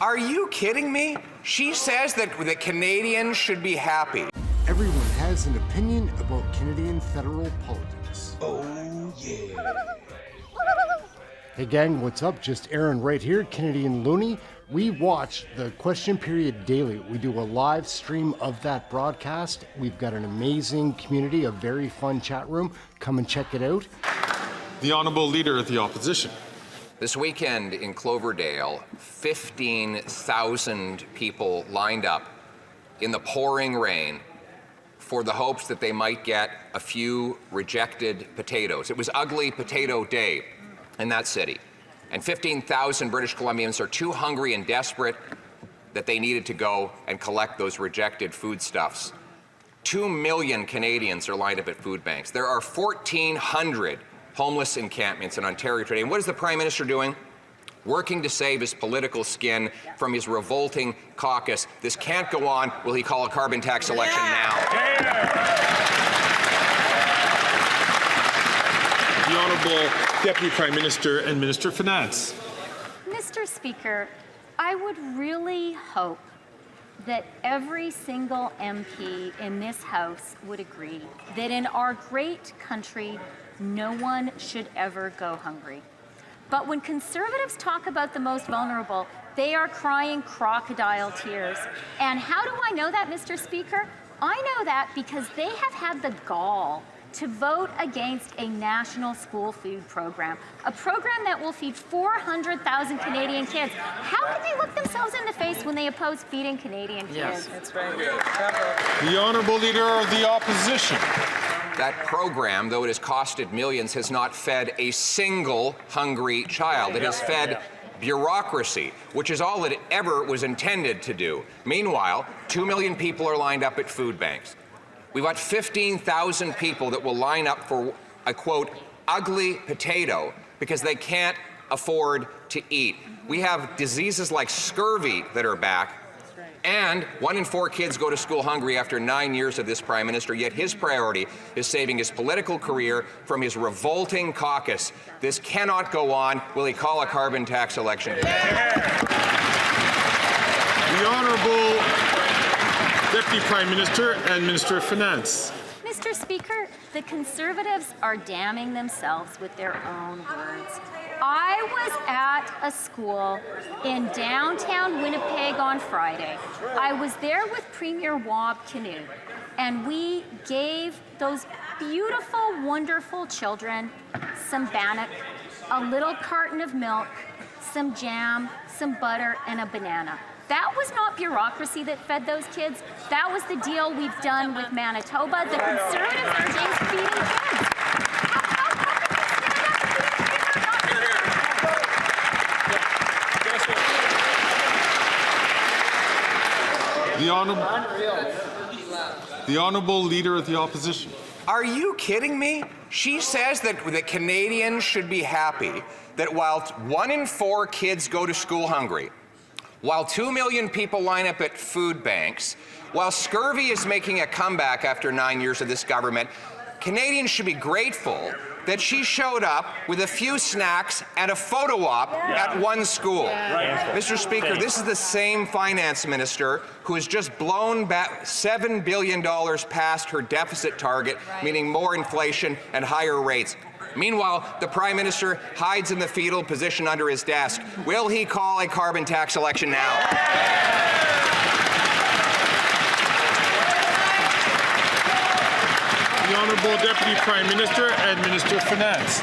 Are you kidding me? She says that the Canadians should be happy. Everyone has an opinion about Canadian federal politics. Oh, yeah. Hey gang, what's up? Just Aaron right here, Canadian Looney. We watch the question period daily. We do a live stream of that broadcast. We've got an amazing community, a very fun chat room. Come and check it out. The Honourable Leader of the Opposition. This weekend in Cloverdale, 15,000 people lined up in the pouring rain for the hopes that they might get a few rejected potatoes. It was Ugly Potato Day in that city. And 15,000 British Columbians are too hungry and desperate that they needed to go and collect those rejected foodstuffs. 2 million Canadians are lined up at food banks. There are 1,400 homeless encampments in Ontario today. And what is the Prime Minister doing? Working to save his political skin from his revolting caucus. This can't go on. Will he call a carbon tax election now? The Honourable Deputy Prime Minister and Minister of Finance. Mr. Speaker, I would really hope that every single MP in this House would agree that in our great country, no one should ever go hungry. But when Conservatives talk about the most vulnerable, they are crying crocodile tears. And how do I know that, Mr. Speaker? I know that because they have had the gall to vote against a national school food program, a program that will feed 400,000 Canadian kids. How can they look themselves in the face when they oppose feeding Canadian kids? Yes, that's right. The Honourable Leader of the Opposition. That program, though it has costed millions, has not fed a single hungry child. It has fed bureaucracy, which is all it ever was intended to do. Meanwhile, 2 million people are lined up at food banks. We've got 15,000 people that will line up for a, quote, ugly potato because they can't afford to eat. We have diseases like scurvy that are back. And 1 in 4 kids go to school hungry after 9 years of this Prime Minister, yet his priority is saving his political career from his revolting caucus. This cannot go on. Will he call a carbon tax election? The Honourable Deputy Prime Minister and Minister of Finance. Mr. Speaker, the Conservatives are damning themselves with their own words. I was at a school in downtown Winnipeg on Friday. I was there with Premier Wab Kinew, and we gave those beautiful, wonderful children some bannock, a little carton of milk, some jam, some butter, and a banana. That was not bureaucracy that fed those kids. That was the deal we've done with Manitoba. The Conservatives are against feeding kids. The Honourable Leader of the Opposition. Are you kidding me? She says that the Canadians should be happy that while 1 in 4 kids go to school hungry, while 2 million people line up at food banks, while scurvy is making a comeback after 9 years of this government, Canadians should be grateful that she showed up with a few snacks and a photo op at one school. Mr. Speaker, this is the same finance minister who has just blown back $7 billion past her deficit target, meaning more inflation and higher rates. Meanwhile, the Prime Minister hides in the fetal position under his desk. Will he call a carbon tax election now? The Honourable Deputy Prime Minister and Minister of Finance.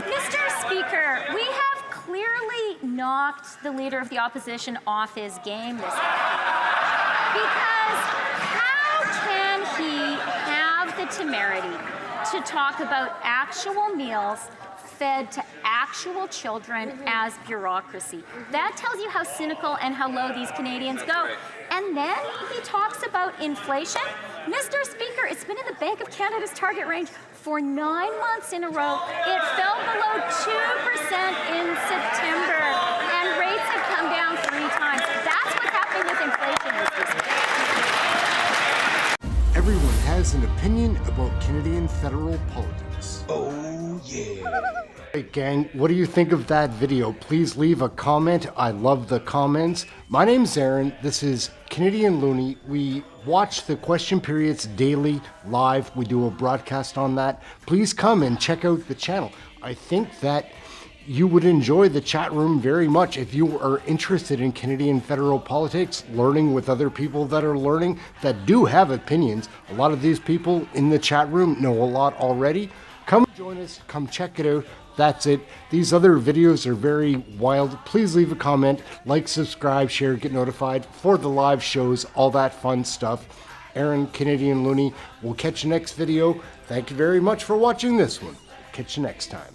Mr. Speaker, we have clearly knocked the Leader of the Opposition off his game this week. Because how can he have the temerity to talk about actual meals fed to actual children as bureaucracy? That tells you how cynical and how low these Canadians go. And then he talks about inflation. Mr. Speaker, it's been in the Bank of Canada's target range for 9 months in a row. It fell below 2% in September, and rates have come down 3 times. That's what's happening with inflation, Mr. Speaker. Everyone has an opinion about Canadian federal politics. Oh, yeah. Hey gang, what do you think of that video? Please leave a comment. I love the comments. My name's Aaron. This is Canadian Looney. We watch the question periods daily live. We do a broadcast on that. Please come and check out the channel. I think that you would enjoy the chat room very much if you are interested in Canadian federal politics, learning with other people that are learning, that do have opinions. A lot of these people in the chat room know a lot already. Come join us, come check it out. That's it. These other videos are very wild. Please leave a comment, like, subscribe, share, get notified for the live shows, all that fun stuff. Aaron, Canadian Looney. We'll catch you next video. Thank you very much for watching this one. Catch you next time.